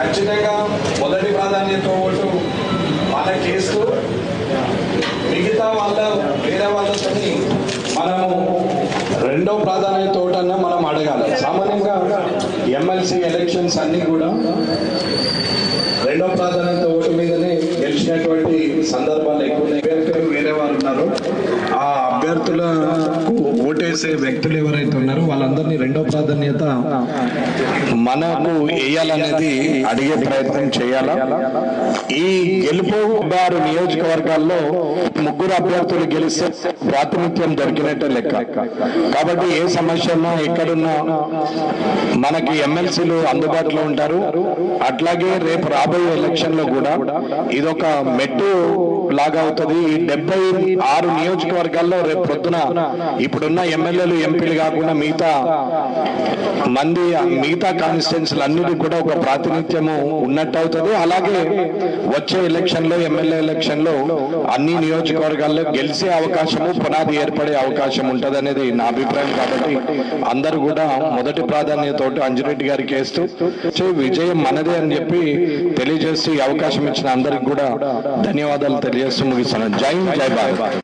ఖచ్చితంగా మొదటి ప్రాధాన్యత ఓటు వాళ్ళకి చేస్తూ మిగతా వేరే వాళ్ళతో మనము రెండో ప్రాధాన్యత ఓటన్నా మనం అడగాలి. సామాన్యంగా ఎమ్మెల్సీ ఎలక్షన్స్ అన్నీ కూడా రెండో ప్రాధాన్యత ఓటు మీదనే గెలిచినటువంటి సందర్భాలు ఎక్కువ ఉన్నాయి. అభ్యర్థులు వేరే వారు ఉన్నారు, ఆ అభ్యర్థులకు ఓటేసే వ్యక్తులు ఎవరైతే ఉన్నారో వాళ్ళందరినీ రెండో ప్రాధాన్యత మనకు వేయాలనేది అడిగే ప్రయత్నం చేయాలా. ఈ గెలుపు 6 నియోజకవర్గాల్లో 3 అభ్యర్థులు గెలిస్తే ప్రాతినిధ్యం దొరికినట్టే లెక్క. కాబట్టి ఏ సమస్య ఉన్నా ఎక్కడున్నా మనకి ఎమ్మెల్సీలు అందుబాటులో ఉంటారు. అట్లాగే రేపు రాబోయే ఎలక్షన్ లో కూడా ఇదొక మెట్టు లాగా అవుతుంది. ఈ 76 నియోజకవర్గాల్లో రేపు పొద్దున ఇప్పుడున్న ఎమ్మెల్యేలు ఎంపీలు కాకుండా మిగతా కాన్స్టిట్యున్సీలు అన్నిటికీ కూడా ఒక ప్రాతినిధ్యము ఉన్నట్టు అవుతుంది. అలాగే వచ్చే ఎలక్షన్ లో ఎమ్మెల్యే ఎలక్షన్ లో అన్ని నియోజకవర్గాల్లో గెలిచే అవకాశము పునాది ఏర్పడే అవకాశం ఉంటది అనేది నా అభిప్రాయం. కాబట్టి అందరూ కూడా మొదటి ప్రాధాన్యత అంజిరెడ్డి గారికి వేస్తూ విజయం మనదే అని చెప్పి తెలియజేస్తూ ఈ అవకాశం ఇచ్చిన అందరికి కూడా ధన్యవాదాలు తెలియజేస్తూ ముగిస్తున్నాను. జై హింద్, జై భారత్.